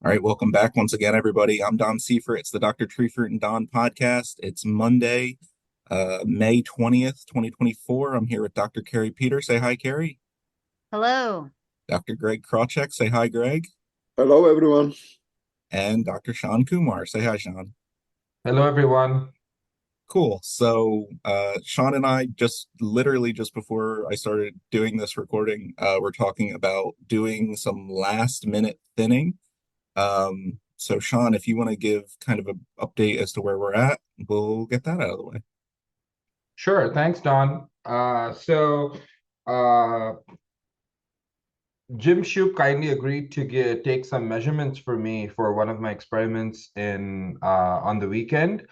All right, welcome back once again, everybody. I'm Don Seifrit. It's the Dr. Treefert and Don podcast. It's Monday, May 20th, 2024. I'm here with Dr. Kari Peter. Say hi, Kari. Hello. Dr. Greg Krawczyk. Say hi, Greg. Hello, everyone. And Dr. Shan Kumar. Say hi, Shan. Hello, everyone. Cool. So, Sean and I just literally just before I started doing this recording, we're talking about doing some last minute thinning. So Sean, if you want to give kind of an update as to where we're at, we'll get that out of the way. Sure. Thanks, Don. Uh, Jim Shoup kindly agreed to take some measurements for me for one of my experiments in on the weekend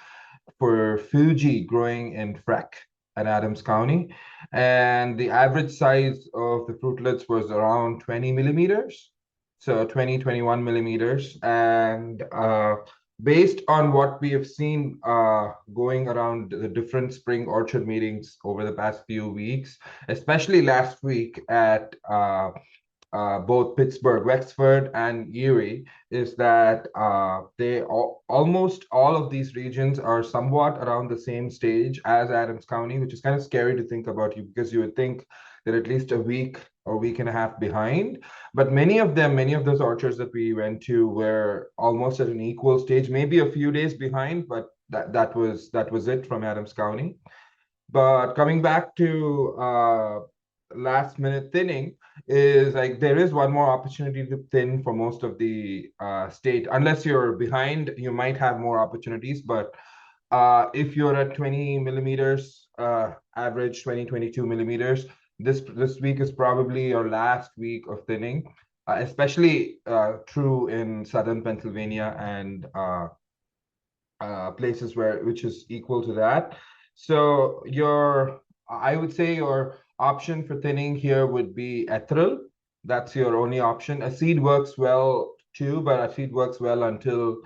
for Fuji growing in Freck at Adams County. And the average size of the fruitlets was around 20 millimeters. So 20, 21 millimeters. And based on what we have seen going around the different spring orchard meetings over the past few weeks, especially last week at both Pittsburgh, Wexford, and Erie, is that almost all of these regions are somewhat around the same stage as Adams County, which is kind of scary to think about you because you would think they're at least a week or week and a half behind. But many of those orchards that we went to were almost at an equal stage, maybe a few days behind, but that was it from Adams County. But coming back to last minute thinning, is like there is one more opportunity to thin for most of the state. Unless you're behind, you might have more opportunities. But if you're at 20 millimeters, average 20, 22 millimeters, this week is probably your last week of thinning, especially true in southern Pennsylvania and places which is equal to that. So I would say your option for thinning here would be ethereal. That's your only option. A seed works well too, but a seed works well until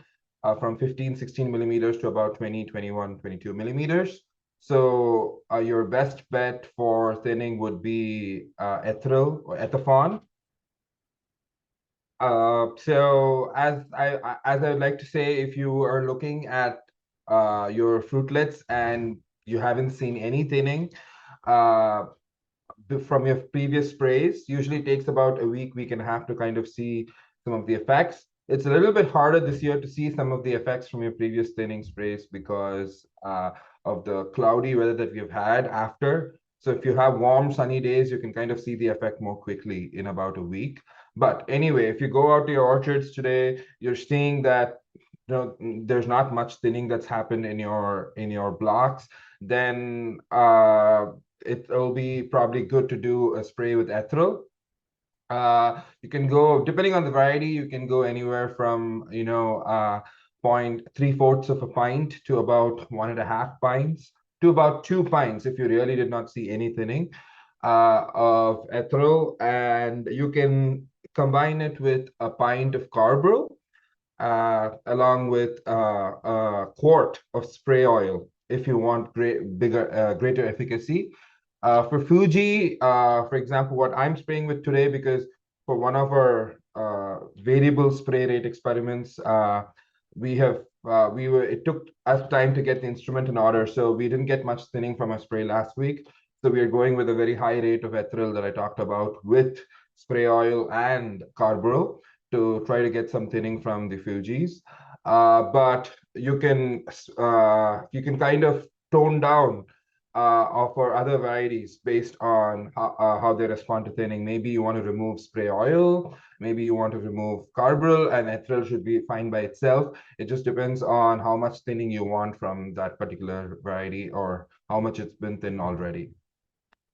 from 15, 16 millimeters to about 20, 21, 22 millimeters. So your best bet for thinning would be ethereal or ethafon. So as I would like to say, if you are looking at your fruitlets and you haven't seen any thinning from your previous sprays, usually takes about a week and a half to kind of see some of the effects. It's a little bit harder this year to see some of the effects from your previous thinning sprays because of the cloudy weather that we've had after. So if you have warm, sunny days, you can kind of see the effect more quickly in about a week. But anyway, if you go out to your orchards today, you're seeing that there's not much thinning that's happened in your blocks. Then it'll be probably good to do a spray with ethereal. You can go, depending on the variety, you can go anywhere from 0.75 of a pint to about 1.5 pints to about 2 pints if you really did not see any thinning of ethereal, and you can combine it with a pint of carbaryl along with a quart of spray oil if you want greater efficacy. For Fuji, for example, what I'm spraying with today, because for one of our variable spray rate experiments, it took us time to get the instrument in order, so we didn't get much thinning from our spray last week. So we are going with a very high rate of ethereal that I talked about with spray oil and carbaryl to try to get some thinning from the Fujis. But you can kind of tone down for other varieties based on how they respond to thinning. Maybe you want to remove spray oil, maybe you want to remove carbaryl, and ethereal should be fine by itself. It just depends on how much thinning you want from that particular variety or how much it's been thinned already.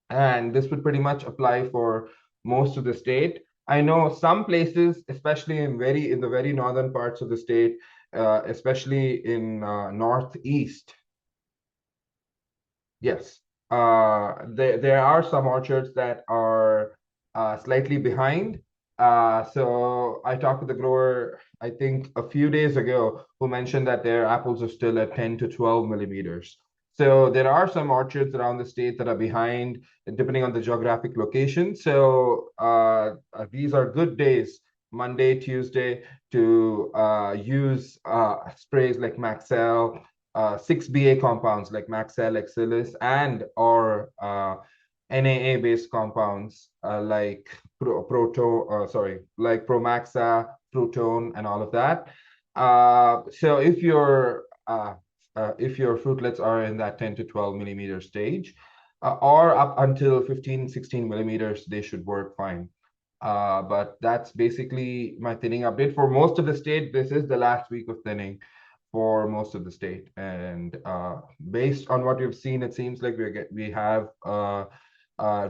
And this would pretty much apply for most of the state. I know some places, especially in the very northern parts of the state, especially in northeast. Yes, there are some orchards that are slightly behind. So I talked to the grower, I think a few days ago, who mentioned that their apples are still at 10 to 12 millimeters. So there are some orchards around the state that are behind, depending on the geographic location. So these are good days Monday, Tuesday to use sprays like Maxell, 6BA compounds like Maxell, Exilis, and or NAA-based compounds like like Promaxa, Protone, and all of that. So if your fruitlets are in that 10 to 12 millimeter stage, or up until 15, 16 millimeters, they should work fine. But that's basically my thinning update. For most of the state, this is the last week of thinning for most of the state. And based on what we've seen, it seems like we have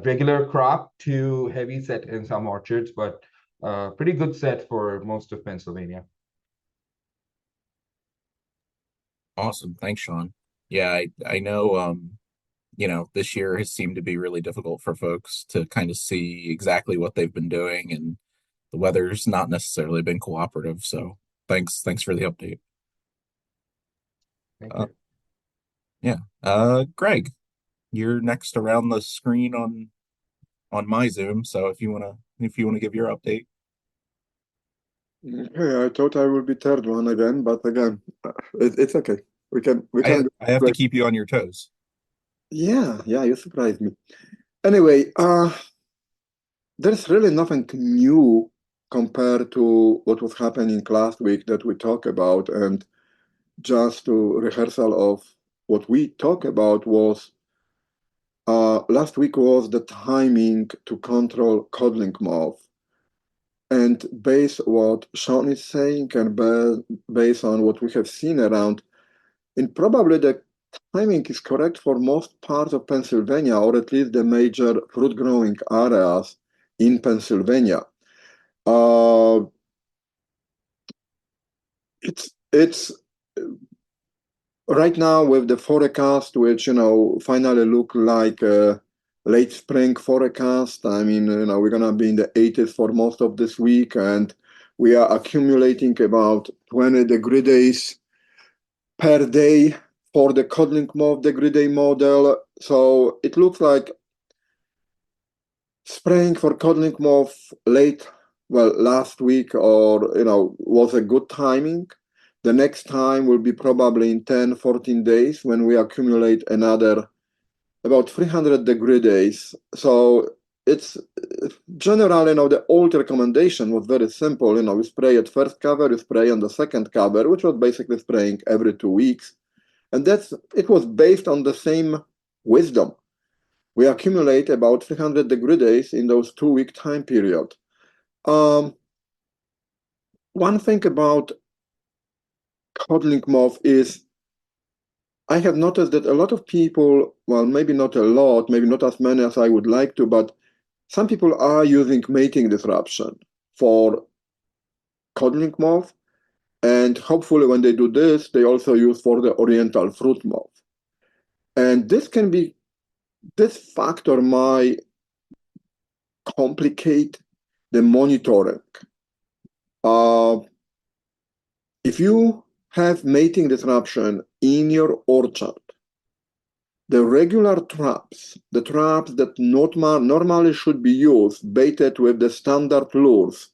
regular crop to heavy set in some orchards, but pretty good set for most of Pennsylvania. Awesome. Thanks, Sean. Yeah, I know this year has seemed to be really difficult for folks to kind of see exactly what they've been doing, and the weather's not necessarily been cooperative. So thanks for the update. Thank Uh, you. yeah. Greg, you're next around the screen on my Zoom. So if you wanna give your update. Okay, I thought I would be third one again, but again, it's okay. We can go I have to back. keep you on your toes. Yeah, you surprised me. Anyway, there's really nothing new compared to what was happening last week that we talked about, and just to rehearsal of what we talked about was last week was the timing to control codling moth. And based what Sean is saying and based on what we have seen around, and probably the timing is correct for most parts of Pennsylvania, or at least the major fruit growing areas in Pennsylvania. Uh, it's right now with the forecast, which finally look like a late spring forecast. I mean, we're gonna be in the 80s for most of this week, and we are accumulating about 20 degree days per day for the codling moth degree day model. So it looks like spraying for codling moth last week was a good timing. The next time will be probably in 10, 14 days when we accumulate another about 300 degree days. So it's generally, the old recommendation was very simple. We spray at first cover, you spray on the second cover, which was basically spraying every 2 weeks. And it was based on the same wisdom. We accumulate about 300 degree days in those 2 week time period. One thing about codling moth is I have noticed that a lot of people, well, maybe not a lot, maybe not as many as I would like to, but some people are using mating disruption for codling moth. And hopefully when they do this, they also use for the oriental fruit moth. And this factor might complicate the monitoring. If you have mating disruption in your orchard, the regular traps, the traps that normally should be used, baited with the standard lures,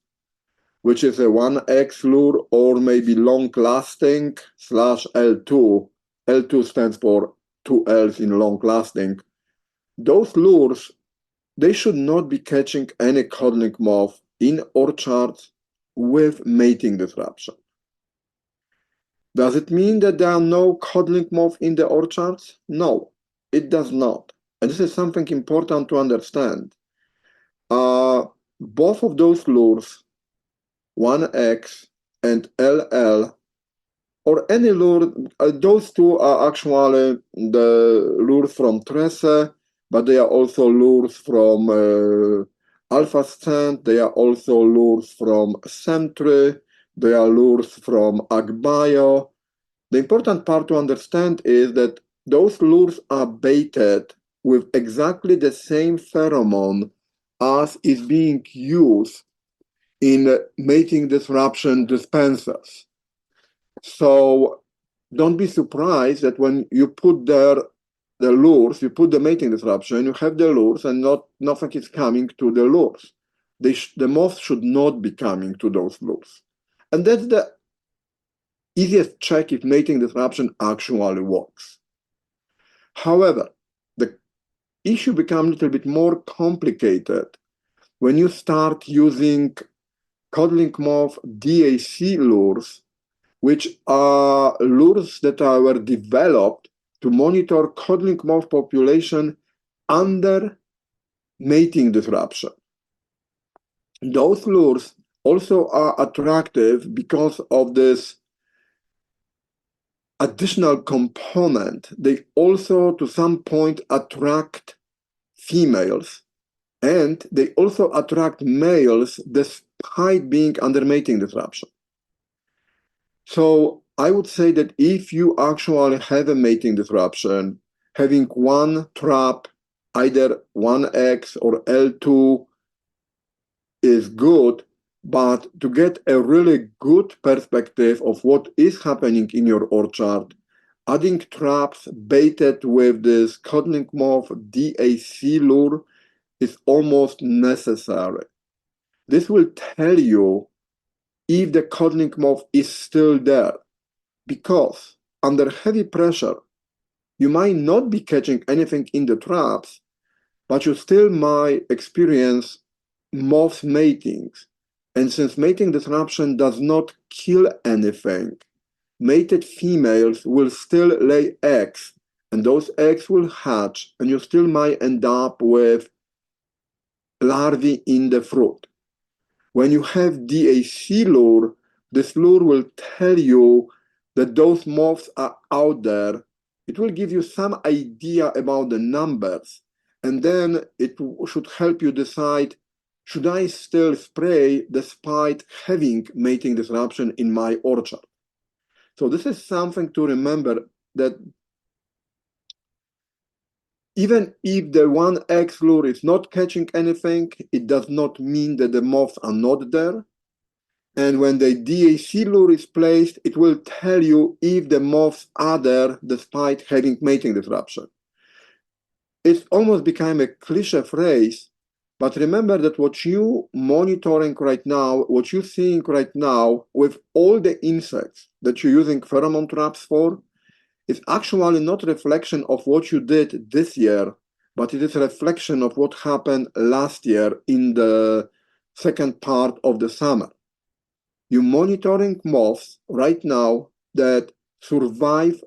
which is a 1X lure or maybe long-lasting /L2. L2 stands for 2 L's in long-lasting. Those lures, they should not be catching any codling moth in orchards with mating disruption. Does it mean that there are no codling moth in the orchards? No, it does not. And this is something important to understand. Both of those lures, 1X and LL, or any lure, those two are actually the lures from Tresse, but they are also lures from Alpha Stand, they are also lures from Sentry, they are lures from Agbio. The important part to understand is that those lures are baited with exactly the same pheromone as is being used in mating disruption dispensers. So don't be surprised that when you put the lures, you put the mating disruption, you have the lures and nothing is coming to the lures. the moths should not be coming to those lures. And that's the easiest check if mating disruption actually works. However, the issue becomes a little bit more complicated when you start using codling moth DAC lures, which are lures that were developed to monitor codling moth population under mating disruption. Those lures also are attractive because of this additional component. They also, to some point, attract females, and they also attract males despite being under mating disruption. So I would say that if you actually have a mating disruption, having one trap, either 1X or L2, is good, but to get a really good perspective of what is happening in your orchard, adding traps baited with this codling moth DAC lure is almost necessary. This will tell you if the codling moth is still there, because under heavy pressure, you might not be catching anything in the traps, but you still might experience moth matings. And since mating disruption does not kill anything, mated females will still lay eggs, and those eggs will hatch, and you still might end up with larvae in the fruit. When you have DAC lure, this lure will tell you that those moths are out there. It will give you some idea about the numbers, and then it should help you decide, should I still spray despite having mating disruption in my orchard? So this is something to remember, that even if the 1X lure is not catching anything, it does not mean that the moths are not there. And when the DAC lure is placed, it will tell you if the moths are there despite having mating disruption. It's almost become a cliche phrase, but remember that what you monitoring right now, what you're seeing right now with all the insects that you're using pheromone traps for, is actually not a reflection of what you did this year, but it is a reflection of what happened last year in the second part of the summer. You're monitoring moths right now that survive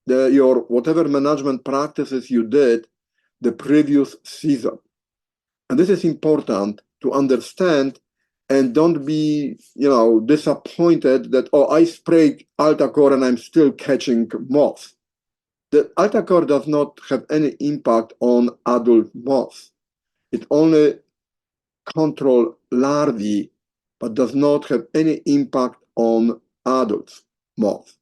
your whatever management practices you did the previous season. And this is important to understand, and don't be, disappointed that, oh, I sprayed Altacore and I'm still catching moths. The Altacore does not have any impact on adult moths. It only controls larvae, but does not have any impact on adult moths.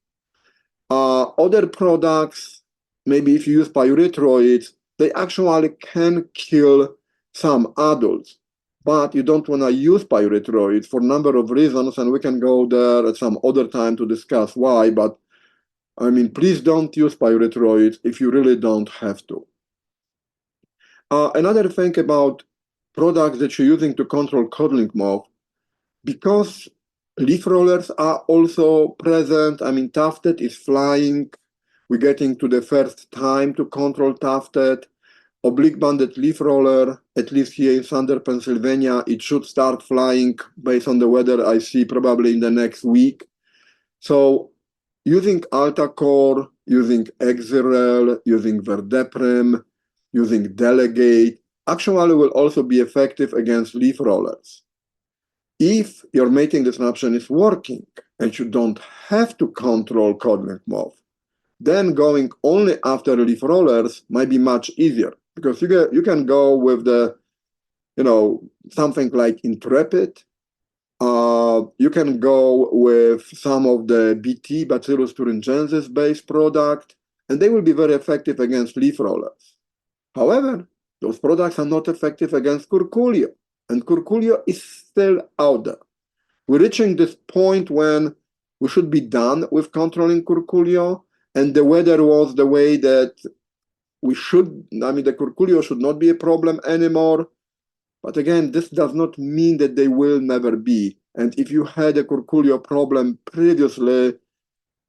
Other products, maybe if you use pyrethroids, they actually can kill some adults, but you don't want to use pyrethroids for a number of reasons, and we can go there at some other time to discuss why, but I mean, please don't use pyrethroids if you really don't have to. Another thing about products that you're using to control codling moth, because leaf rollers are also present, I mean, tufted is flying, we're getting to the first time to control tufted. Oblique-banded leaf roller, at least here in Southern Pennsylvania, it should start flying based on the weather I see probably in the next week. So using Altacore, using Exirel, using Verdeprim, using Delegate, actually will also be effective against leaf rollers. If your mating disruption is working and you don't have to control codling moth, then going only after leaf rollers might be much easier, because you can go with the, something like Intrepid. You can go with some of the BT, Bacillus thuringiensis based product, and they will be very effective against leaf rollers. However, those products are not effective against curculio, and curculio is still out there. We're reaching this point when we should be done with controlling curculio, and the weather was the way that we should, the curculio should not be a problem anymore. But again, this does not mean that they will never be. And if you had a curculio problem previously,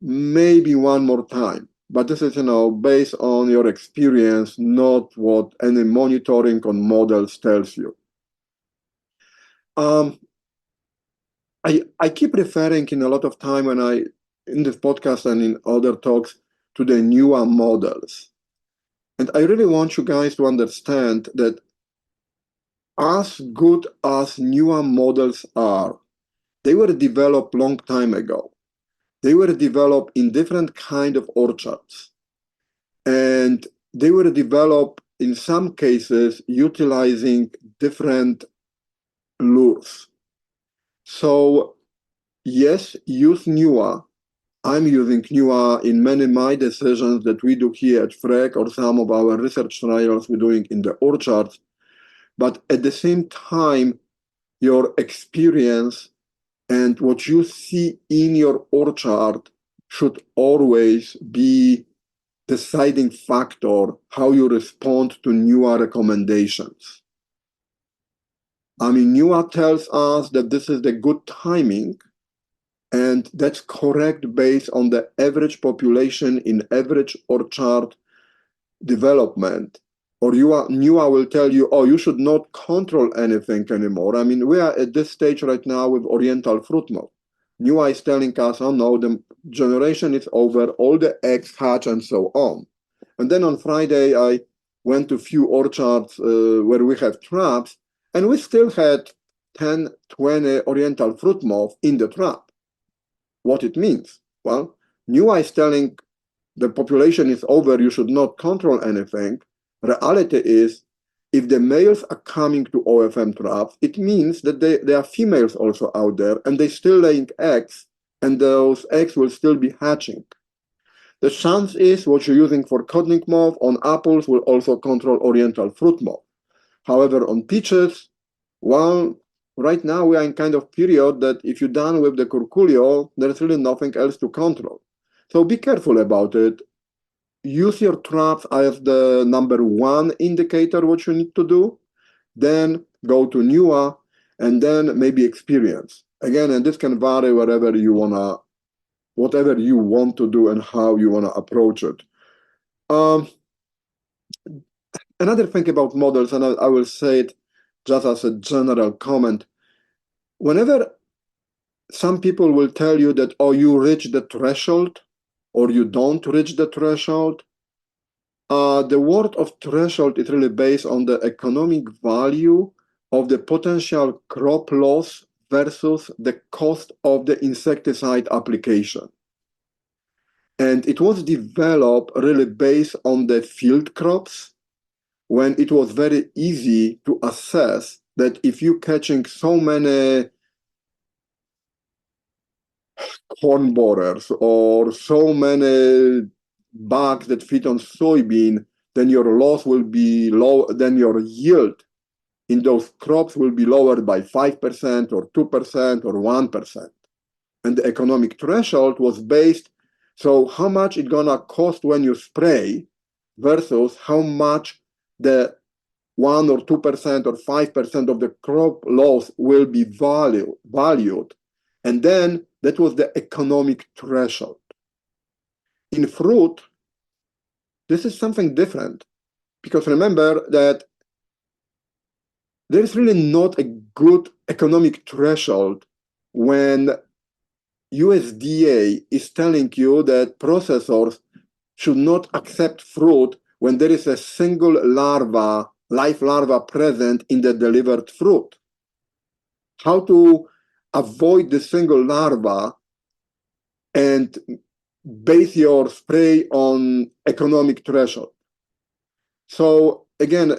maybe one more time. But this is, based on your experience, not what any monitoring on models tells you. I keep referring in a lot of time in this podcast and in other talks to the NEWA models. And I really want you guys to understand that as good as NEWA models are, they were developed long time ago. They were developed in different kind of orchards. And they were developed in some cases utilizing different lures. So yes, use NEWA. I'm using NEWA in many of my decisions that we do here at FREC or some of our research trials we're doing in the orchards. But at the same time, your experience and what you see in your orchard should always be deciding factor how you respond to NEWA recommendations. I mean, NEWA tells us that this is the good timing, and that's correct based on the average population in average orchard development. Or NEWA will tell you, oh, you should not control anything anymore. I mean, we are at this stage right now with Oriental fruit moth. NEWA is telling us, oh no, the generation is over, all the eggs hatch and so on. And then on Friday, I went to a few orchards where we have traps, and we still had 10, 20 Oriental fruit moth in the trap. What it means? Well, NEWA is telling the population is over, you should not control anything. Reality is, if the males are coming to OFM traps, it means that there are females also out there, and they're still laying eggs, and those eggs will still be hatching. The chance is what you're using for codling moth on apples will also control Oriental fruit moth. However, on peaches, well, right now we are in kind of period that if you're done with the curculio, there's really nothing else to control. So be careful about it. Use your traps as the number one indicator what you need to do. Then go to NEWA, and then maybe experience. Again, and this can vary whatever you want to do and how you want to approach it. Another thing about models, and I will say it just as a general comment, whenever some people will tell you that, oh, you reach the threshold or you don't reach the threshold, the word of threshold is really based on the economic value of the potential crop loss versus the cost of the insecticide application. And it was developed really based on the field crops, when it was very easy to assess that if you're catching so many corn borers or so many bugs that feed on soybean, then your loss will be low, then your yield in those crops will be lowered by 5% or 2% or 1%. And the economic threshold was based, so how much it's gonna cost when you spray versus how much the 1 or 2% or 5% of the crop loss will be valued. And then that was the economic threshold. In fruit, this is something different, because remember that there's really not a good economic threshold when USDA is telling you that processors should not accept fruit when there is a single live larva present in the delivered fruit. How to avoid the single larva and base your spray on economic threshold. So again,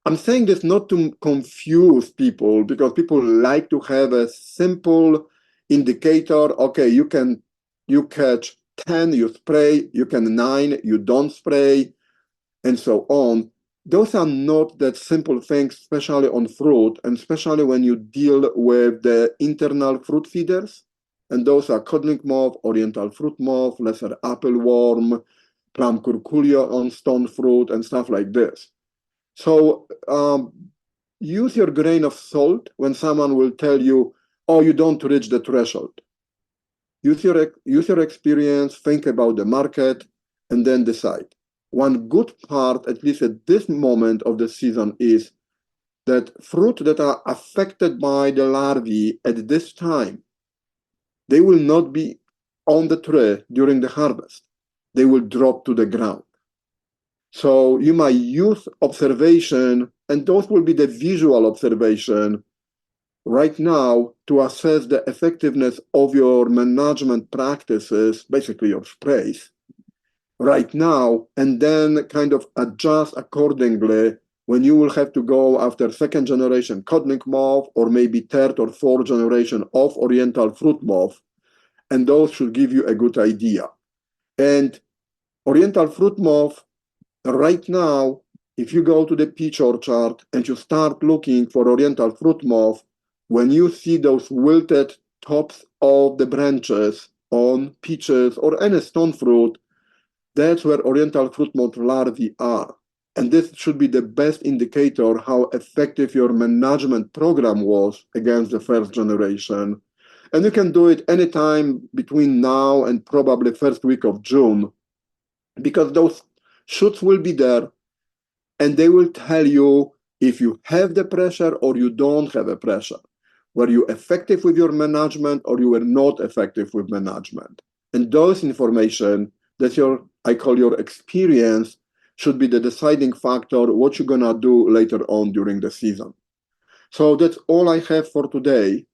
I'm saying this not to confuse people, because people like to have a simple indicator. Okay, you catch 10, you spray, you can 9, you don't spray, and so on. Those are not that simple things, especially on fruit, and especially when you deal with the internal fruit feeders. And those are codling moth, Oriental fruit moth, lesser appleworm, plum curculio on stone fruit, and stuff like this. So use your grain of salt when someone will tell you, oh, you don't reach the threshold. Use your experience, think about the market, and then decide. One good part, at least at this moment of the season, is that fruit that are affected by the larvae at this time, they will not be on the tree during the harvest. They will drop to the ground. So you might use observation, and those will be the visual observation right now to assess the effectiveness of your management practices, basically your sprays, right now, and then kind of adjust accordingly when you will have to go after second generation codling moth or maybe third or fourth generation of oriental fruit moth, and those should give you a good idea. And oriental fruit moth, right now, if you go to the peach orchard and you start looking for oriental fruit moth, when you see those wilted tops of the branches on peaches or any stone fruit, that's where oriental fruit moth larvae are. And this should be the best indicator how effective your management program was against the first generation. And you can do it anytime between now and probably first week of June, because those shoots will be there and they will tell you if you have the pressure or you don't have a pressure. Were you effective with your management or you were not effective with management? And those information, that's I call your experience, should be the deciding factor what you're gonna do later on during the season. So that's all I have for today.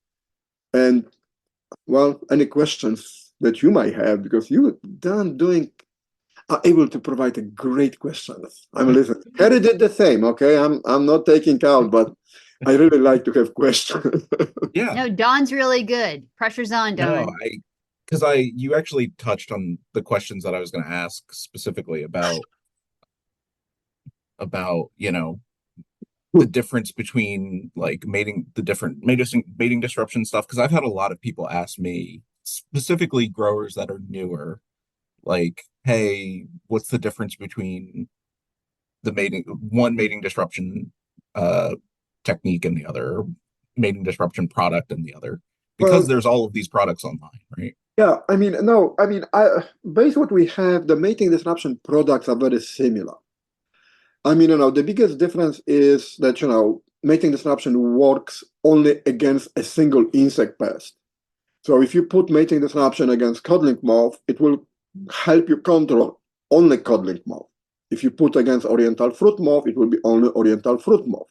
And well, any questions that you might have, because you are able to provide a great questions. I'm listening. Kari did the same, okay? I'm not taking out, but I really like to have questions. Yeah. No, Dawn's really good. Pressure's on, Dawn. No, you actually touched on the questions that I was going to ask specifically about, the difference between like mating disruption stuff. Cause I've had a lot of people ask me, specifically growers that are newer, like, hey, what's the difference between the mating disruption technique and the other, mating disruption product and the other, because there's all of these products online, right? Yeah, based what we have, the mating disruption products are very similar. The biggest difference is that, mating disruption works only against a single insect pest. So if you put mating disruption against codling moth, it will help you control only codling moth. If you put against oriental fruit moth, it will be only oriental fruit moth.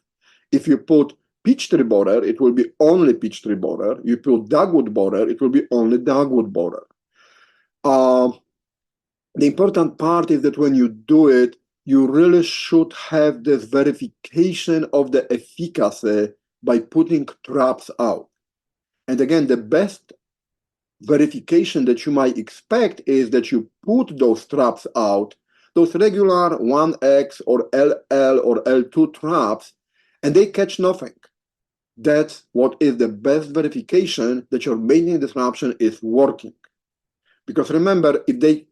If you put peach tree borer, it will be only peach tree borer. You put dogwood borer, it will be only dogwood borer. The important part is that when you do it, you really should have this verification of the efficacy by putting traps out. And again, the best verification that you might expect is that you put those traps out, those regular 1X or LL or L2 traps, and they catch nothing. That's what is the best verification that your mating disruption is working. Because remember, if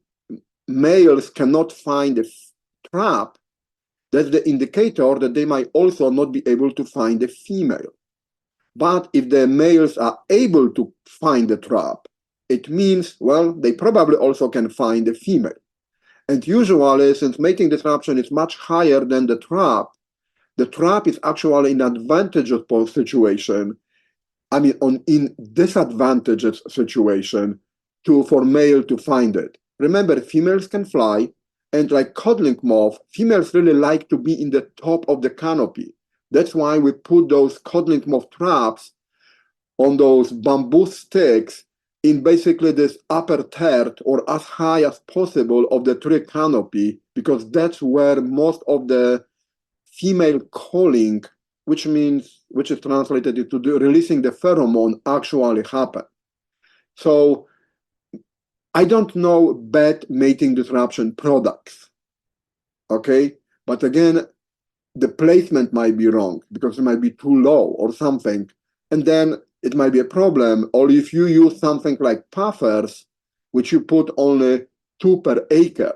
males cannot find a trap, that's the indicator that they might also not be able to find a female. But if the males are able to find the trap, it means, well, they probably also can find a female. And usually, since mating disruption is much higher than the trap is actually in advantageous situation. In disadvantageous situation for male to find it. Remember, females can fly, and like codling moth, females really like to be in the top of the canopy. That's why we put those codling moth traps on those bamboo sticks in basically this upper third or as high as possible of the tree canopy, because that's where most of the female calling, which is translated into releasing the pheromone, actually happen. So I don't know bad mating disruption products, okay? But again, the placement might be wrong because it might be too low or something. And then it might be a problem. Or if you use something like puffers, which you put only 2 per acre,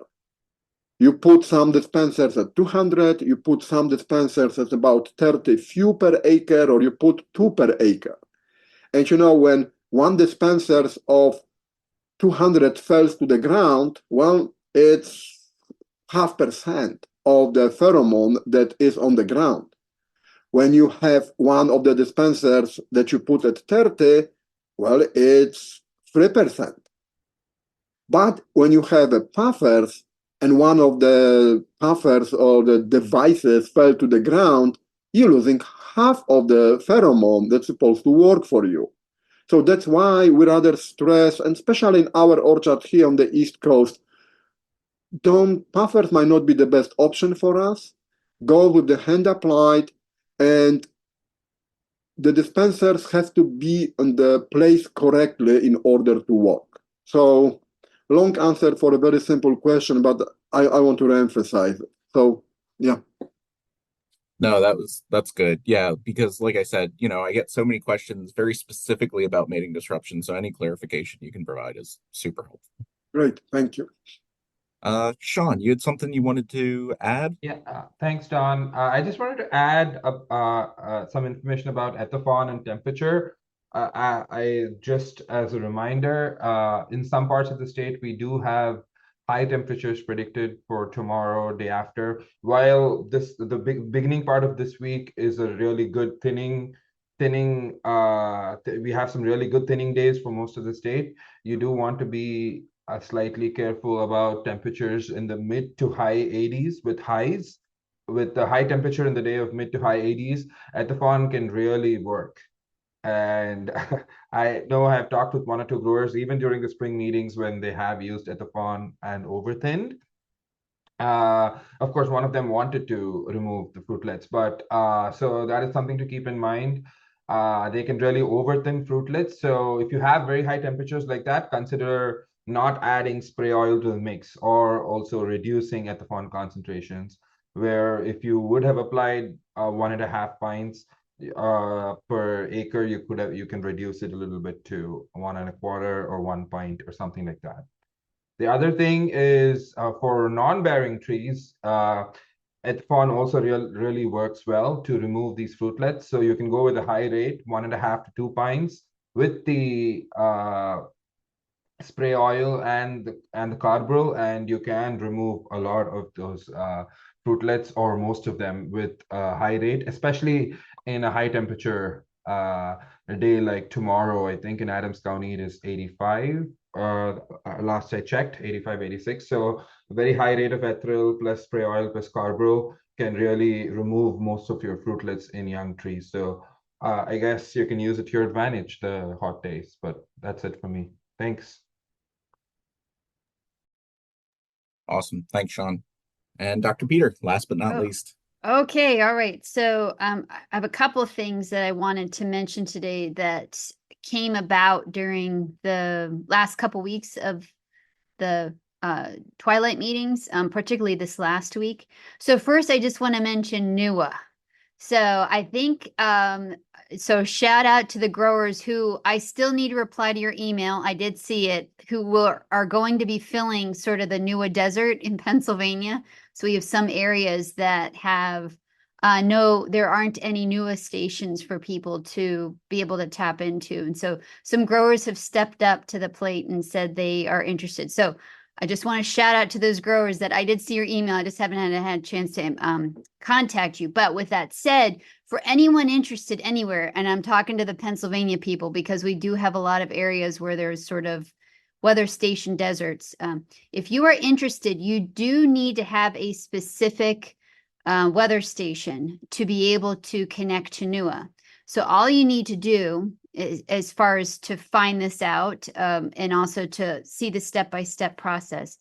You put some dispensers at 200, you put some dispensers at about 30 few per acre, or you put 2 per acre. And when one dispenser of 200 falls to the ground, well, it's 0.5% of the pheromone that is on the ground. When you have one of the dispensers that you put at 30, well, it's 3%. But when you have a puffers and one of the puffers or the devices fell to the ground, you're losing half of the pheromone that's supposed to work for you. So that's why we rather stress, and especially in our orchard here on the East Coast, puffers might not be the best option for us. Go with the hand applied, and the dispensers have to be in the place correctly in order to work. So long answer for a very simple question, but I want to reemphasize it. So yeah. No, that's good. Yeah, because like I said, I get so many questions very specifically about mating disruption. So any clarification you can provide is super helpful. Great, thank you. Shan, you had something you wanted to add? Yeah, thanks, Don. I just wanted to add some information about ethaphon and temperature. I just as a reminder, in some parts of the state, we do have high temperatures predicted for tomorrow, day after. While the beginning part of this week is a really good thinning. We have some really good thinning days for most of the state. You do want to be slightly careful about temperatures in the mid to high 80s with highs. With the high temperature in the day of mid to high 80s, ethaphon can really work. And I know I've talked with one or two growers, even during the spring meetings when they have used ethaphon and overthinned. Of course, one of them wanted to remove the fruitlets, but so that is something to keep in mind. They can really overthin fruitlets. So if you have very high temperatures like that, consider not adding spray oil to the mix, or also reducing ethaphon concentrations, where if you would have applied 1.5 pints per acre, you can reduce it a little bit to 1.25 or 1 pint or something like that. The other thing is for non-bearing trees, ethaphon also really works well to remove these fruitlets. So you can go with a high rate, 1.5 to 2 pints, with the spray oil and the carbaryl, and you can remove a lot of those fruitlets, or most of them, with a high rate, especially in a high temperature a day like tomorrow. I think in Adams County it is 85. Last I checked, 85, 86. So a very high rate of etheryl plus spray oil plus carbaryl can really remove most of your fruitlets in young trees. So I guess you can use it to your advantage the hot days, but that's it for me. Thanks. Awesome. Thanks, Shan. And Dr. Peter, last but not least. Okay, all right. So I have a couple of things that I wanted to mention today that came about during the last couple weeks of the Twilight meetings, particularly this last week. So first, I just want to mention NEWA. So I think, so shout out to the growers who I still need to reply to your email. I did see it, who are going to be filling sort of the NEWA desert in Pennsylvania. So we have some areas that have there aren't any NEWA stations for people to be able to tap into. And so some growers have stepped up to the plate and said they are interested. So I just want to shout out to those growers that I did see your email. I just haven't had a chance to contact you. But with that said, for anyone interested anywhere, and I'm talking to the Pennsylvania people because we do have a lot of areas where there's sort of weather station deserts. If you are interested, you do need to have a specific weather station to be able to connect to NEWA. So all you need to do is, as far as to find this out and also to see the step-by-step process,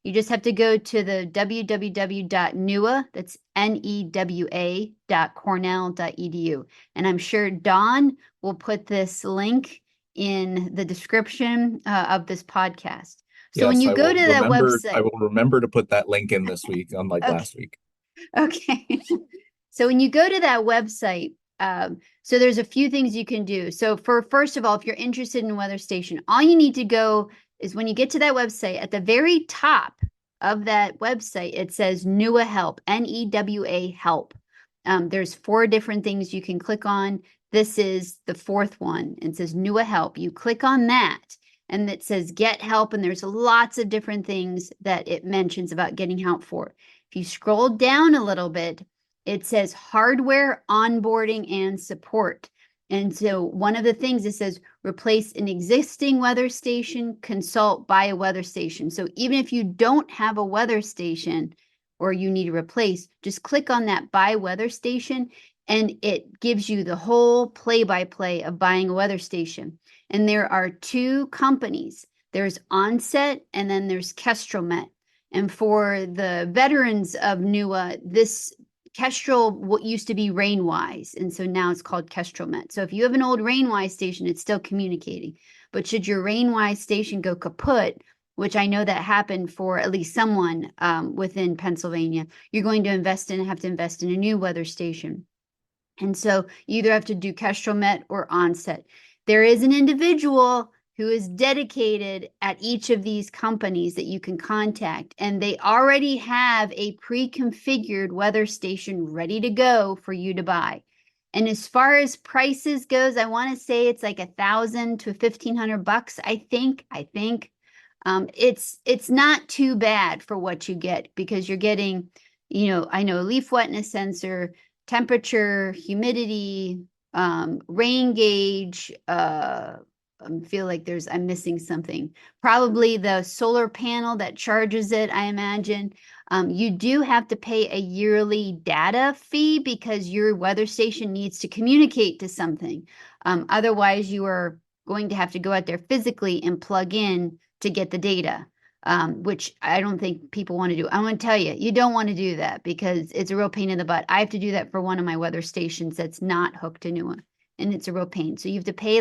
you just have to go to the www.newa, that's newa.cornell.edu. And I'm sure Don will put this link in the description of this podcast. So yes, when you go to that website, I will remember to put that link in this week, unlike last week. Okay. So when you go to that website, so there's a few things you can do. So first of all, if you're interested in weather station, all you need to go is when you get to that website, at the very top, of that website, it says NEWA Help, NEWA Help. There's 4 different things you can click on. This is the 4th one. It says NEWA Help. You click on that, and it says Get Help, and there's lots of different things that it mentions about getting help for. If you scroll down a little bit, it says Hardware, Onboarding, and Support. And so one of the things it says, replace an existing weather station, consult, buy a weather station. So even if you don't have a weather station or you need to replace, just click on that buy weather station, and it gives you the whole play-by-play of buying a weather station. And there are 2 companies. There's Onset and then there's Kestromet. And for the veterans of NEWA, this Kestrel what used to be Rainwise, and so now it's called Kestromet. So if you have an old Rainwise station, it's still communicating. But should your Rainwise station go kaput, which I know that happened for at least someone within Pennsylvania, you're going to have to invest in a new weather station. And so you either have to do Kestromet or Onset. There is an individual who is dedicated at each of these companies that you can contact, and they already have a pre-configured weather station ready to go for you to buy. And as far as prices goes, I want to say it's like $1,000 to $1,500. I think it's not too bad for what you get, because you're getting, I know leaf wetness sensor, temperature, humidity, rain gauge, I feel like I'm missing something. Probably the solar panel that charges it, I imagine. You do have to pay a yearly data fee because your weather station needs to communicate to something. Otherwise, you are going to have to go out there physically and plug in to get the data, which I don't think people want to do. I want to tell you, you don't want to do that because it's a real pain in the butt. I have to do that for one of my weather stations that's not hooked to NEWA, and it's a real pain. So you have to pay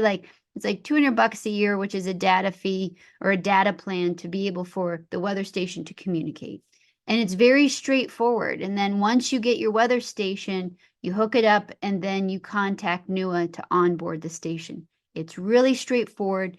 it's like $200 a year, which is a data fee or a data plan to be able for the weather station to communicate. And it's very straightforward. And then once you get your weather station, you hook it up and then you contact NEWA to onboard the station. It's really straightforward.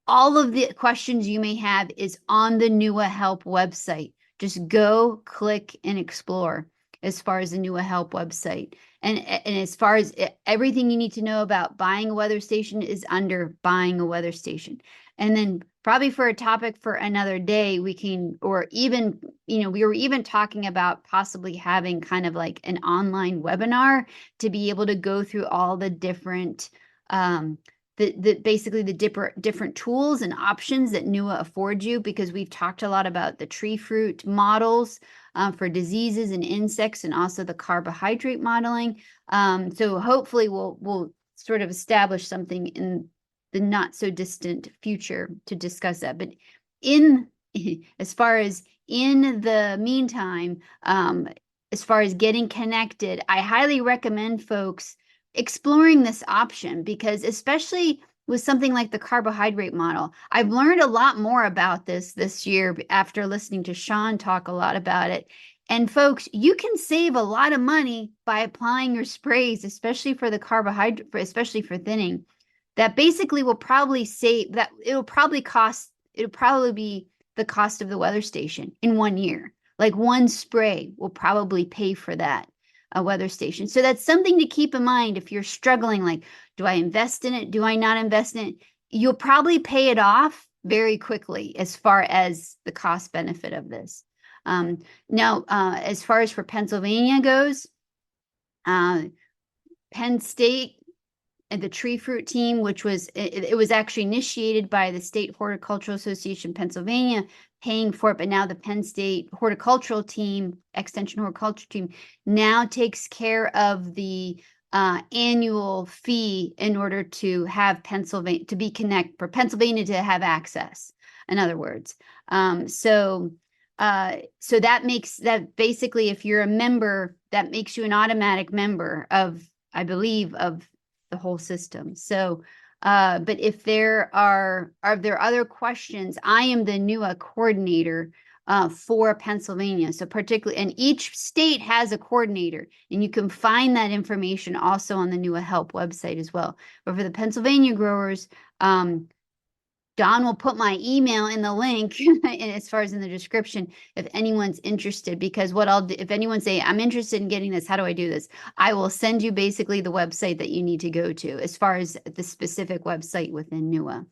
All of the questions you may have is on the NEWA Help website. Just go, click, and explore as far as the NEWA Help website. And as far as everything you need to know about buying a weather station is under buying a weather station. And then probably for a topic for another day, we can, or even, we were even talking about possibly having kind of like an online webinar to be able to go through all the different, basically the different tools and options that NEWA affords you, because we've talked a lot about the tree fruit models for diseases and insects, and also the carbohydrate modeling. So hopefully we'll sort of establish something in the not so distant future to discuss that. But as far as in the meantime, as far as getting connected, I highly recommend folks exploring this option, because especially with something like the carbohydrate model, I've learned a lot more about this year after listening to Shan talk a lot about it. And folks, you can save a lot of money by applying your sprays, especially for the carbohydrate, especially for thinning. That basically will probably save that. It'll probably be the cost of the weather station in 1 year. Like one spray will probably pay for that. A weather station. So that's something to keep in mind if you're struggling, like, do I invest in it? Do I not invest in it? You'll probably pay it off very quickly as far as the cost benefit of this. Now, as far as for Pennsylvania goes, Penn State and the tree fruit team, which was, it was actually initiated by the State Horticultural Association Pennsylvania, paying for it, but now the Penn State horticultural team, extension horticulture team, now takes care of the annual fee in order to have Pennsylvania for Pennsylvania to have access. In other words, so that makes that basically, if you're a member, that makes you an automatic member of, I believe, of the whole system. So. But if are there other questions, I am the NEWA coordinator for Pennsylvania. So particularly, and each state has a coordinator, and you can find that information also on the NEWA Help website as well. But for the Pennsylvania growers, Don will put my email in the link as far as in the description if anyone's interested, because what I'll do, if anyone say, I'm interested in getting this, how do I do this? I will send you basically the website that you need to go to as far as the specific website within NEWA.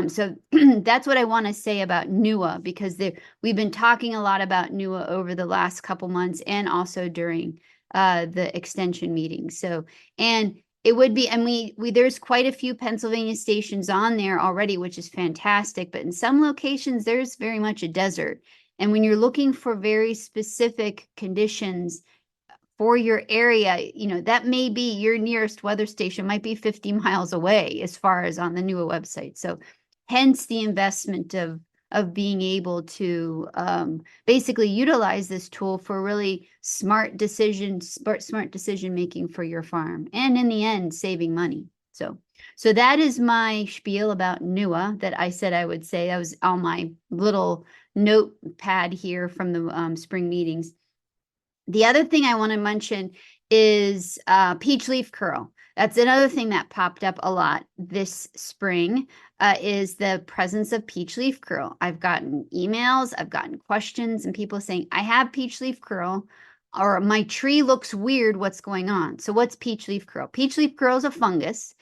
So that's what I want to say about NEWA, because we've been talking a lot about NEWA over the last couple months and also during the extension meeting. So, and it would be, and we there's quite a few Pennsylvania stations on there already, which is fantastic. But in some locations, there's very much a desert. And when you're looking for very specific conditions for your area, you know, that may be your nearest weather station might be 50 miles away as far as on the NEWA website. So hence the investment of being able to basically utilize this tool for really smart decision making for your farm, and in the end saving money. So that is my spiel about NEWA that I said I would say. That was on my little notepad here from the spring meetings. The other thing I want to mention is peach leaf curl. That's another thing that popped up a lot this spring, is the presence of peach leaf curl. I've gotten emails, I've gotten questions, and people saying, I have peach leaf curl, or my tree looks weird, what's going on? So what's peach leaf curl? Peach leaf curl is a fungus,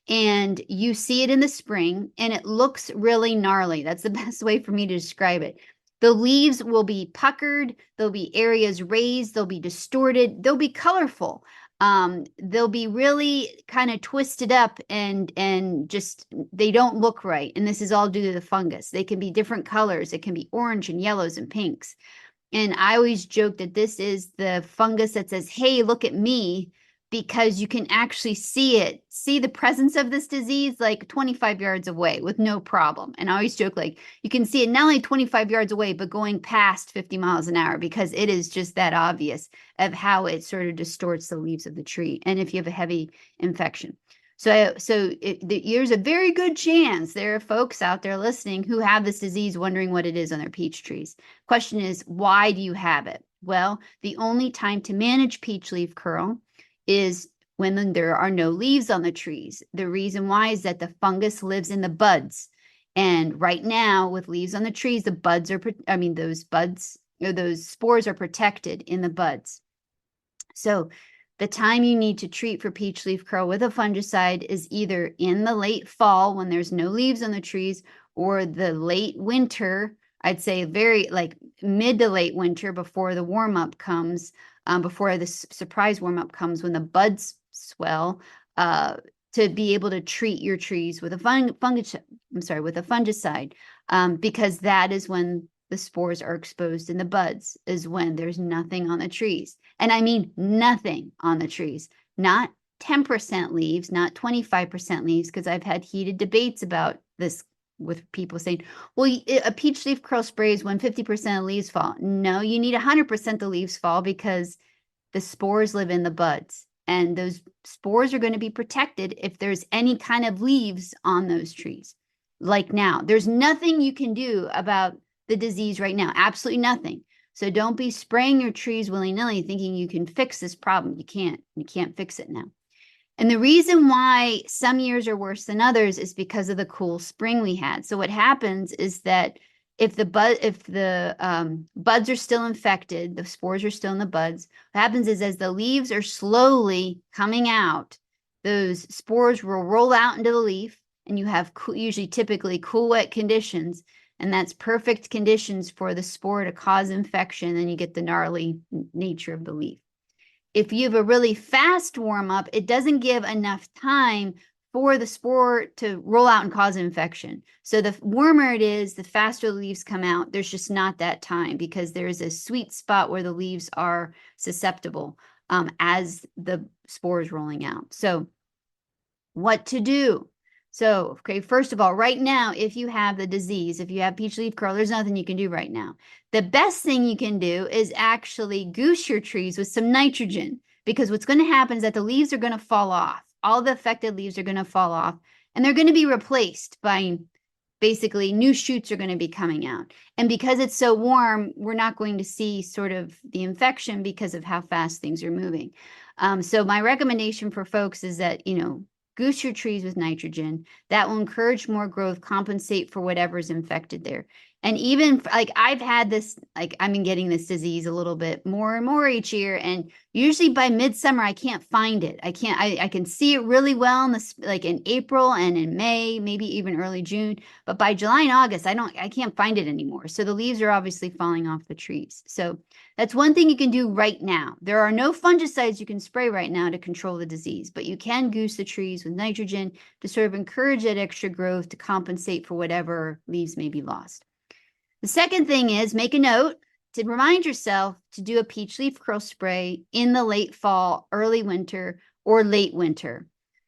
and you see it in the spring, and it looks really gnarly. That's the best way for me to describe it. The leaves will be puckered, there'll be areas raised, they'll be distorted, they'll be colorful. They'll be really kind of twisted up and just, they don't look right. And this is all due to the fungus. They can be different colors. It can be orange and yellows and pinks. And I always joke that this is the fungus that says, hey, look at me, because you can actually see the presence of this disease like 25 yards away with no problem. And I always joke, like, you can see it not only 25 yards away, but going past 50 miles an hour, because it is just that obvious of how it sort of distorts the leaves of the tree. And if you have a heavy infection. There's a very good chance there are folks out there listening who have this disease, wondering what it is on their peach trees. Question is, why do you have it? Well, the only time to manage peach leaf curl is when there are no leaves on the trees. The reason why is that the fungus lives in the buds. And right now, with leaves on the trees, the buds are, those buds, or those spores are protected in the buds. So the time you need to treat for peach leaf curl with a fungicide is either in the late fall when there's no leaves on the trees, or the late winter, I'd say very like mid to late winter, before the warm up comes, before the surprise warm up comes, when the buds swell, to be able to treat your trees with a fungicide, because that is when the spores are exposed in the buds, is when there's nothing on the trees. And I mean nothing on the trees, not 10% leaves, not 25% leaves, because I've had heated debates about this with people saying, well, a peach leaf curl spray is when 50% of leaves fall. No, you need 100% the leaves fall, because the spores live in the buds, and those spores are going to be protected if there's any kind of leaves on those trees. Like now, there's nothing you can do about the disease right now, absolutely nothing. So don't be spraying your trees willy-nilly thinking you can fix this problem. You can't fix it now. And the reason why some years are worse than others is because of the cool spring we had. So what happens is that if the buds are still infected, the spores are still in the buds, what happens is, as the leaves are slowly coming out, those spores will roll out into the leaf, and you have typically cool, wet conditions. And that's perfect conditions for the spore to cause infection, and you get the gnarly nature of the leaf. If you have a really fast warm up, it doesn't give enough time for the spore to roll out and cause infection. So the warmer it is, the faster the leaves come out. There's just not that time, because there's a sweet spot where the leaves are susceptible as the spore is rolling out. So what to do? So, okay, first of all, right now, if you have the disease, if you have peach leaf curl, there's nothing you can do right now. The best thing you can do is actually goose your trees with some nitrogen, because what's going to happen is that the leaves are going to fall off. All the affected leaves are going to fall off, and they're going to be replaced by, basically, new shoots are going to be coming out. And because it's so warm, we're not going to see sort of the infection because of how fast things are moving. So my recommendation for folks is that, goose your trees with nitrogen. That will encourage more growth, compensate for whatever's infected there. And even like I've had this, like I've been getting this disease a little bit more and more each year. And usually by midsummer, I can't find it. I can see it really well in this, like in April and in May, maybe even early June. But by July and August, I can't find it anymore. So the leaves are obviously falling off the trees. So that's one thing you can do right now. There are no fungicides you can spray right now to control the disease, but you can goose the trees with nitrogen to sort of encourage that extra growth to compensate for whatever leaves may be lost. The second thing is make a note to remind yourself to do a peach leaf curl spray in the late fall, early winter, or late winter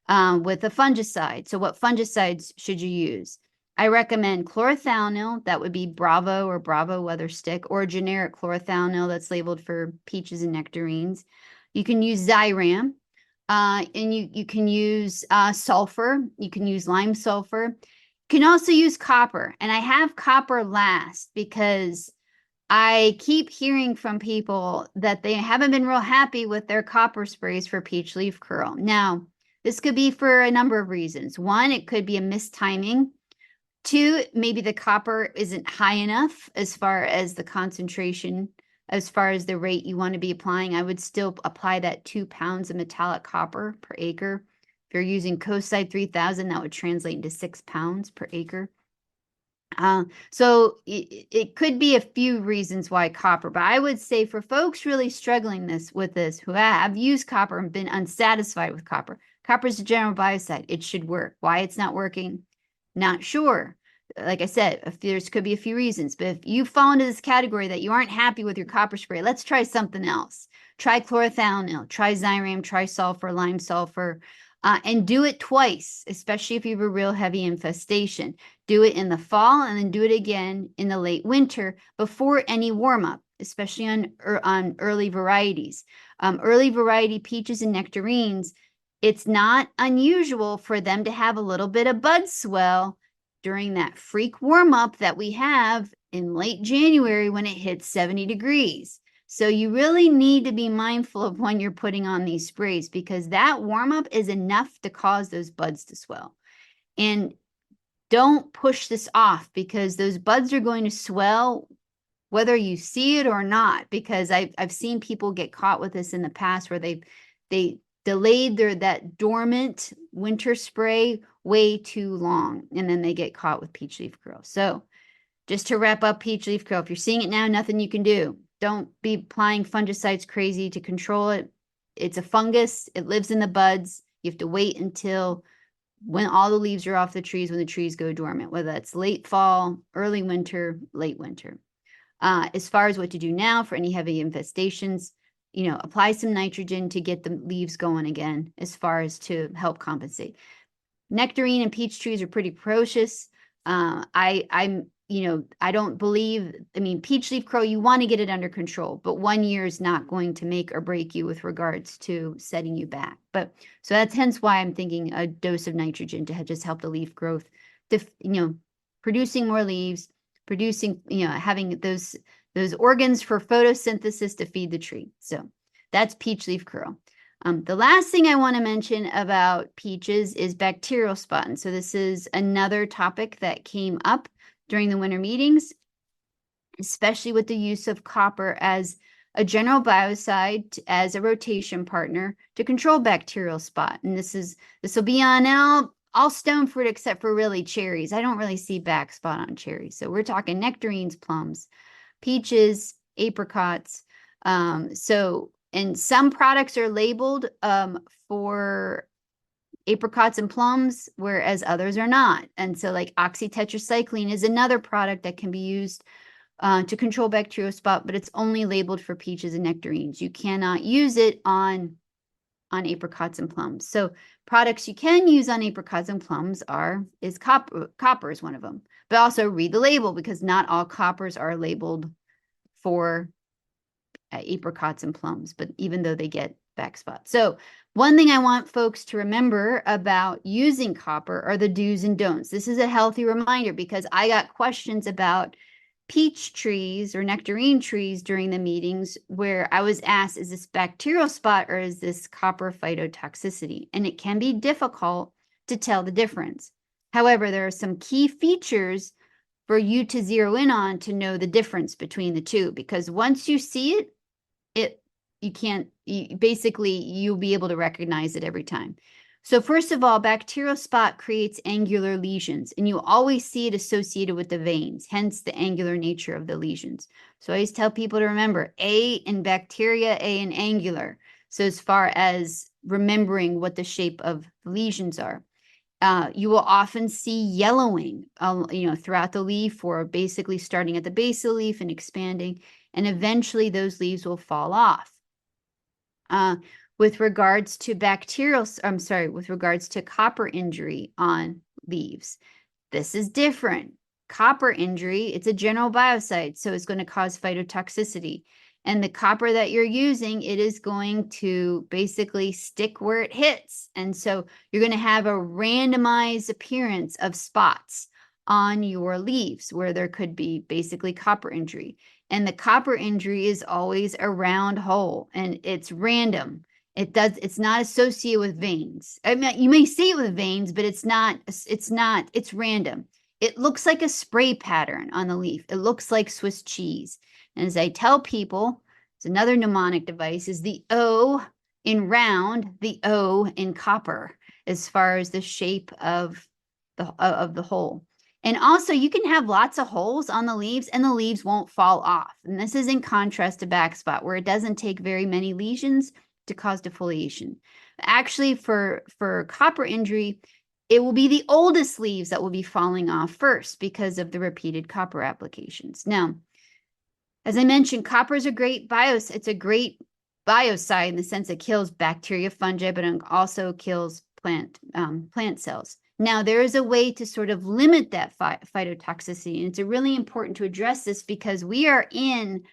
with a fungicide. So what fungicides should you use? I recommend chlorothalonil, that would be Bravo or Bravo Weather Stick, or generic chlorothalonil that's labeled for peaches and nectarines. You can use Xyram, and you can use sulfur. You can use lime sulfur. You can also use copper, and I have copper last because I keep hearing from people that they haven't been real happy with their copper sprays for peach leaf curl. Now, this could be for a number of reasons. One, it could be a mistiming. Two, maybe the copper isn't high enough as far as the concentration, as far as the rate you want to be applying. I would still apply that 2 pounds of metallic copper per acre. If you're using Coside 3000, that would translate into 6 pounds per acre. So it could be a few reasons why copper, but I would say for folks really struggling with this who have used copper and been unsatisfied with copper, copper is a general biocide. It should work. Why it's not working, not sure. Like I said, there's could be a few reasons, but if you fall into this category that you aren't happy with your copper spray, let's try something else. Try chlorothalonil, try Xyram, try sulfur, lime sulfur. And do it twice, especially if you have a real heavy infestation. Do it in the fall and then do it again in the late winter before any warm up, especially on early varieties. Early variety peaches and nectarines, it's not unusual for them to have a little bit of bud swell during that freak warm up that we have in late January when it hits 70 degrees. So you really need to be mindful of when you're putting on these sprays because that warm up is enough to cause those buds to swell. And don't push this off because those buds are going to swell whether you see it or not, because I've seen people get caught with this in the past where they delayed that dormant winter spray way too long and then they get caught with peach leaf curl. So just to wrap up peach leaf curl, if you're seeing it now, nothing you can do. Don't be applying fungicides crazy to control it. It's a fungus. It lives in the buds. You have to wait until when all the leaves are off the trees, when the trees go dormant, whether that's late fall, early winter, late winter. As far as what to do now for any heavy infestations, apply some nitrogen to get the leaves going again as far as to help compensate. Nectarine and peach trees are pretty precocious. I don't believe, peach leaf curl, you want to get it under control, but 1 year is not going to make or break you with regards to setting you back. But so that's hence why I'm thinking a dose of nitrogen to just help the leaf growth, producing more leaves, producing, having those organs for photosynthesis to feed the tree. So that's peach leaf curl. The last thing I want to mention about peaches is bacterial spot. And so this is another topic that came up during the winter meetings, especially with the use of copper as a general biocide, as a rotation partner to control bacterial spot. And this will be on all stone fruit except for really cherries. I don't really see back spot on cherries. So we're talking nectarines, plums, peaches, apricots. And some products are labeled for apricots and plums, whereas others are not. And so like oxytetracycline is another product that can be used to control bacterial spot, but it's only labeled for peaches and nectarines. You cannot use it on apricots and plums. So products you can use on apricots and plums is copper. Copper is one of them. But also read the label because not all coppers are labeled for apricots and plums, but even though they get back spots. So one thing I want folks to remember about using copper are the do's and don'ts. This is a healthy reminder because I got questions about peach trees or nectarine trees during the meetings where I was asked, is this bacterial spot or is this copper phytotoxicity? And it can be difficult to tell the difference. However, there are some key features for you to zero in on to know the difference between the two, because once you see it, basically you'll be able to recognize it every time. So first of all, bacterial spot creates angular lesions, and you always see it associated with the veins, hence the angular nature of the lesions. So I always tell people to remember A in bacteria, A in angular. So as far as remembering what the shape of lesions are. You will often see yellowing, throughout the leaf, or basically starting at the base of the leaf and expanding, and eventually those leaves will fall off. With regards to with regards to copper injury on leaves, this is different. Copper injury, it's a general biocide, so it's going to cause phytotoxicity. And the copper that you're using, it is going to basically stick where it hits. And so you're going to have a randomized appearance of spots on your leaves where there could be basically copper injury. And the copper injury is always a round hole, and it's random. It's not associated with veins. I mean, you may see it with veins, but it's random. It looks like a spray pattern on the leaf. It looks like Swiss cheese. And as I tell people, it's another mnemonic device, is the O in round, the O in copper, as far as the shape of the hole. And also, you can have lots of holes on the leaves and the leaves won't fall off. And this is in contrast to backspot, where it doesn't take very many lesions to cause defoliation. Actually, for copper injury, it will be the oldest leaves that will be falling off first because of the repeated copper applications. Now, as I mentioned, copper is a great it's a great biocide in the sense it kills bacteria, fungi, but it also kills plant cells. Now, there is a way to sort of limit that phytotoxicity, and it's really important to address this because we are in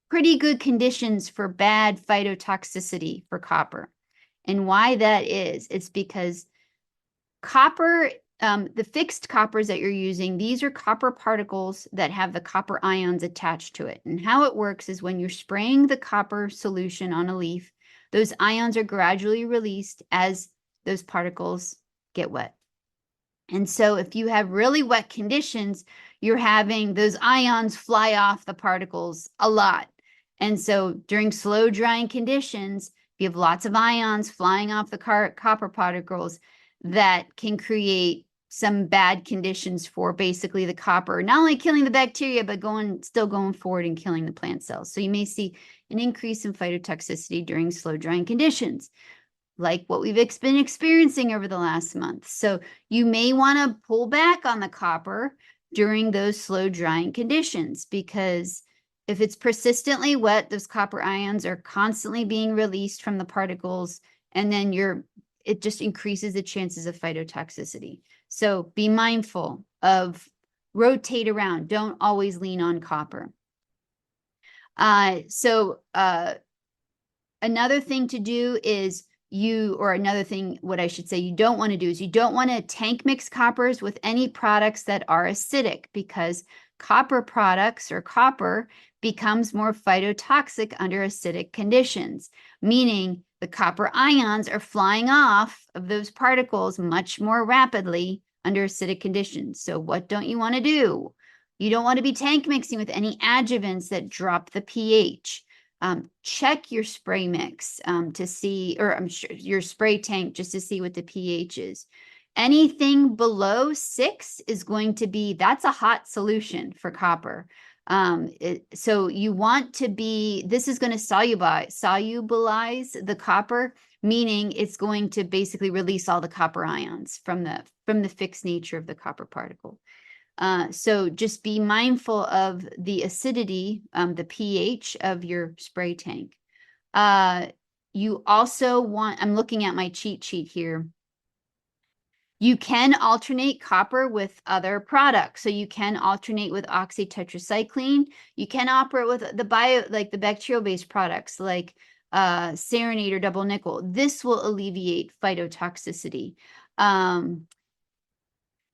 pretty good conditions for bad phytotoxicity for copper. And why that is, it's because copper, the fixed coppers that you're using, these are copper particles that have the copper ions attached to it. And how it works is when you're spraying the copper solution on a leaf, those ions are gradually released as those particles get wet. And so if you have really wet conditions, you're having those ions fly off the particles a lot. And so during slow drying conditions, you have lots of ions flying off the copper particles that can create some bad conditions for basically the copper, not only killing the bacteria, but still going forward and killing the plant cells. So you may see an increase in phytotoxicity during slow drying conditions, like what we've been experiencing over the last month. So you may want to pull back on the copper during those slow drying conditions, because if it's persistently wet, those copper ions are constantly being released from the particles, and then it just increases the chances of phytotoxicity. So be mindful of rotate around. Don't always lean on copper. Another thing to do is you don't want to do is you don't want to tank mix coppers with any products that are acidic, because copper products or copper becomes more phytotoxic under acidic conditions, meaning the copper ions are flying off of those particles much more rapidly under acidic conditions. So what don't you want to do? You don't want to be tank mixing with any adjuvants that drop the pH. Check your spray mix to see, or I'm sure your spray tank, just to see what the pH is. Anything below 6 is going to be, that's a hot solution for copper. So you want to be, this is going to solubilize the copper, meaning it's going to basically release all the copper ions from the fixed nature of the copper particle. So just be mindful of the acidity, the pH of your spray tank. You also want, I'm looking at my cheat sheet here. You can alternate copper with other products. So you can alternate with oxytetracycline. You can operate with the the bacterial-based products like Serenade or double nickel. This will alleviate phytotoxicity.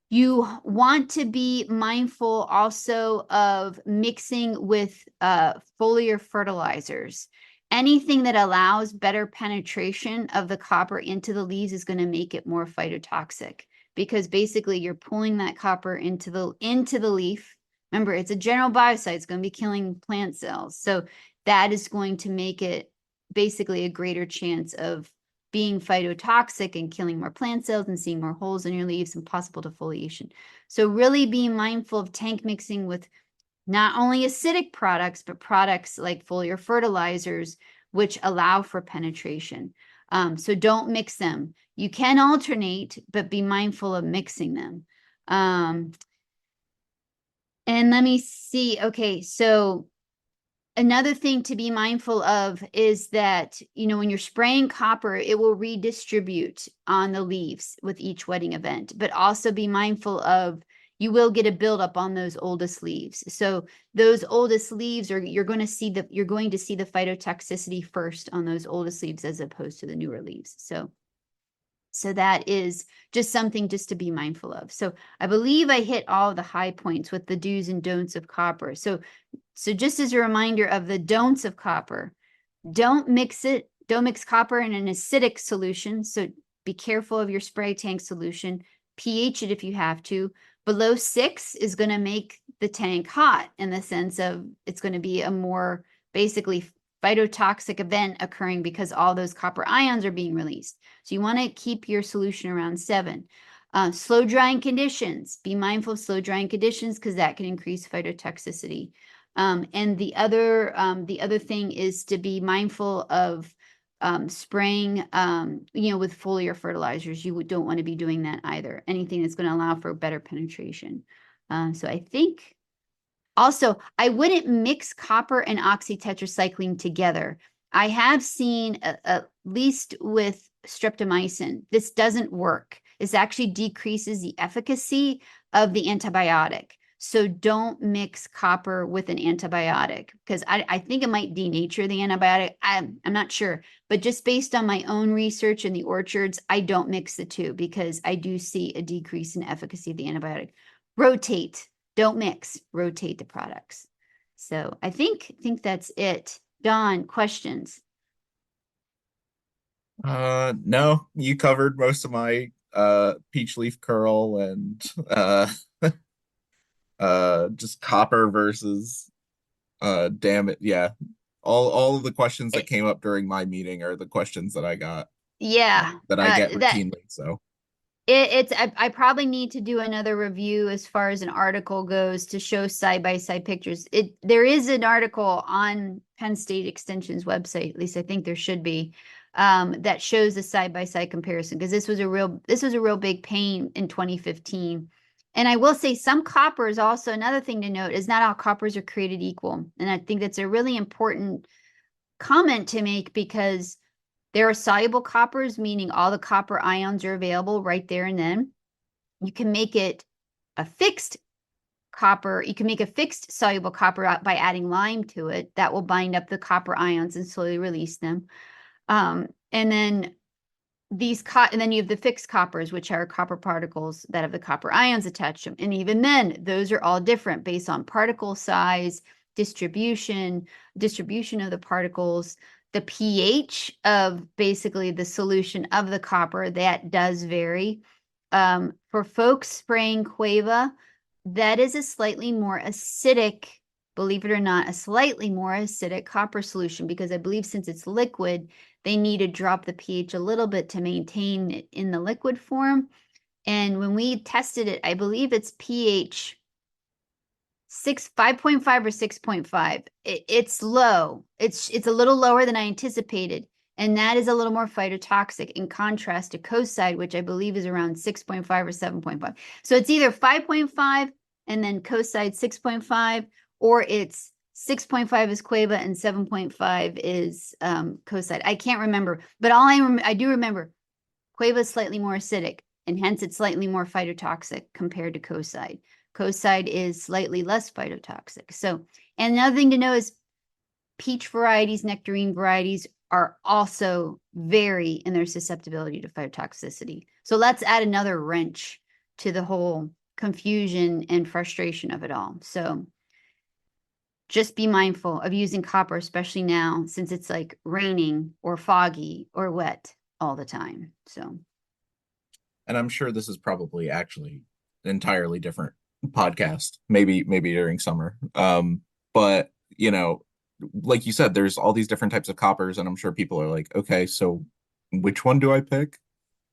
You want to be mindful also of mixing with foliar fertilizers. Anything that allows better penetration of the copper into the leaves is going to make it more phytotoxic, because basically you're pulling that copper into the leaf. Remember, it's a general biocide. It's going to be killing plant cells. So that is going to make it basically a greater chance of being phytotoxic and killing more plant cells and seeing more holes in your leaves and possible defoliation. So really being mindful of tank mixing with not only acidic products, but products like foliar fertilizers, which allow for penetration. So don't mix them. You can alternate, but be mindful of mixing them. And let me see. Okay, so another thing to be mindful of is that, when you're spraying copper, it will redistribute on the leaves with each wetting event, but also be mindful of, you will get a buildup on those oldest leaves. So those oldest leaves you're going to see the phytotoxicity first on those oldest leaves as opposed to the newer leaves. So that is just something just to be mindful of. So I believe I hit all the high points with the do's and don'ts of copper. So just as a reminder of the don'ts of copper, don't mix copper in an acidic solution. So be careful of your spray tank solution. pH it if you have to. Below 6 is going to make the tank hot, in the sense of it's going to be a more basically phytotoxic event occurring because all those copper ions are being released. So you want to keep your solution around 7. Slow drying conditions. Be mindful of slow drying conditions, because that can increase phytotoxicity. And the other thing is to be mindful of spraying, with foliar fertilizers. You don't want to be doing that either. Anything that's going to allow for better penetration. So I think also, I wouldn't mix copper and oxytetracycline together. I have seen, at least with streptomycin, this doesn't work. This actually decreases the efficacy of the antibiotic. So don't mix copper with an antibiotic, because I think it might denature the antibiotic. I'm not sure, but just based on my own research in the orchards, I don't mix the two, because I do see a decrease in efficacy of the antibiotic. Rotate. Don't mix, rotate the products. So I think that's it. Don, questions? No, you covered most of my peach leaf curl and just copper versus damn it. Yeah. All of the questions that came up during my meeting are the questions that I got. Yeah. That I get routinely. So I probably need to do another review as far as an article goes to show side-by-side pictures. There is an article on Penn State Extension's website, at least I think there should be, that shows a side-by-side comparison, because this was a real big pain in 2015. And I will say, some coppers, also another thing to note is not all coppers are created equal. And I think that's a really important comment to make, because there are soluble coppers, meaning all the copper ions are available right there and then. You can make it a fixed copper. You can make a fixed soluble copper by adding lime to it. That will bind up the copper ions and slowly release them. And then and then you have the fixed coppers, which are copper particles that have the copper ions attached to them. And even then, those are all different based on particle size, distribution of the particles, the pH of basically the solution of the copper, that does vary. For folks spraying Cueva, that is a slightly more acidic, believe it or not, a slightly more acidic copper solution, because I believe since it's liquid, they need to drop the pH a little bit to maintain it in the liquid form. And when we tested it, I believe it's pH 5.5 or 6.5. It's low. It's a little lower than I anticipated. And that is a little more phytotoxic in contrast to Coside, which I believe is around 6.5 or 7.5. So it's either 5.5 and then Coside 6.5, or it's 6.5 is Cueva and 7.5 is Coside. I can't remember, but I do remember Cueva is slightly more acidic, and hence it's slightly more phytotoxic compared to Coside. Coside is slightly less phytotoxic. So, and another thing to know is peach varieties, nectarine varieties are also vary in their susceptibility to phytotoxicity. So let's add another wrench to the whole confusion and frustration of it all. So just be mindful of using copper, especially now, since it's like raining or foggy or wet all the time. So, And I'm sure this is probably actually an entirely different podcast, maybe during summer. But you know, like you said, there's all these different types of coppers, and I'm sure people are like, okay, so which one do I pick?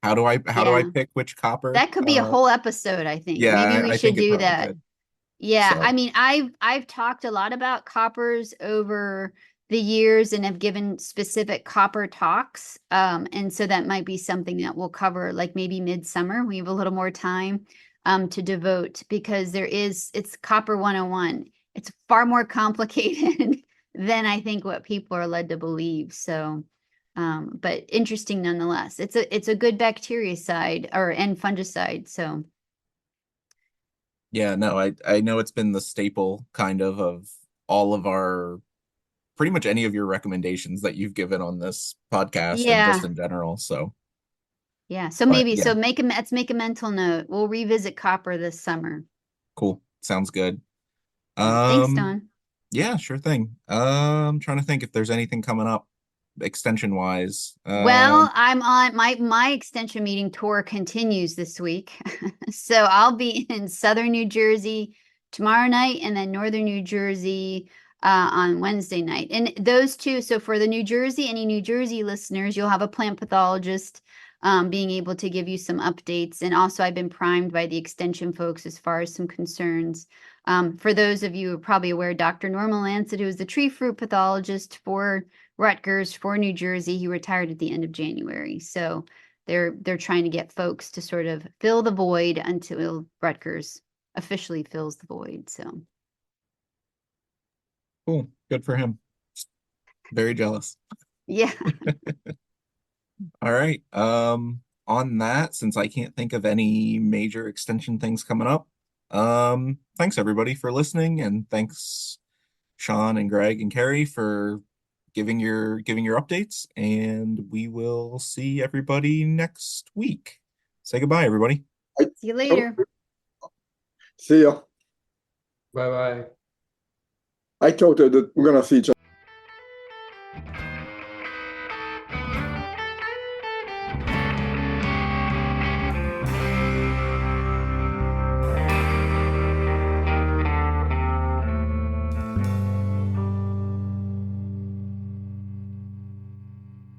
How do I yeah, pick which copper? that could be a whole episode, I think. Yeah, Maybe we I should think it do probably that. could. Yeah, I So mean, I've talked a lot about coppers over the years and have given specific copper talks. And so that might be something that we'll cover like maybe midsummer. We have a little more time to devote because it's copper 101. It's far more complicated than I think what people are led to believe. So but interesting nonetheless. It's a good bactericide and fungicide. So yeah, no, I know it's been the staple kind of all of our pretty much any of your recommendations that you've given on this podcast and just yeah. in general. So, Yeah, so but maybe yeah, let's make a mental note. We'll revisit copper this summer. cool. Sounds good. All right, thanks, Um, Don. yeah, sure thing. Trying to think if there's anything coming up extension wise. Well, I'm on my extension meeting tour continues this week. So I'll be in southern New Jersey tomorrow night and then northern New Jersey on Wednesday night. And those two, so for the New Jersey, any New Jersey listeners, you'll have a plant pathologist being able to give you some updates. And also I've been primed by the extension folks as far as some concerns. For those of you who are probably aware, Dr. Norma Lancet, who is the tree fruit pathologist for Rutgers for New Jersey. He retired at the end of January. So they're trying to get folks to sort of fill the void until Rutgers officially fills the void. So Cool. Good for him. Very jealous. yeah. All right. On that, since I can't think of any major extension things coming up, thanks everybody for listening, and thanks Sean and Greg and Kari for giving your updates, and we will see everybody next week. Say goodbye, everybody. See you later. See ya. Bye bye. I thought that we're gonna see each other.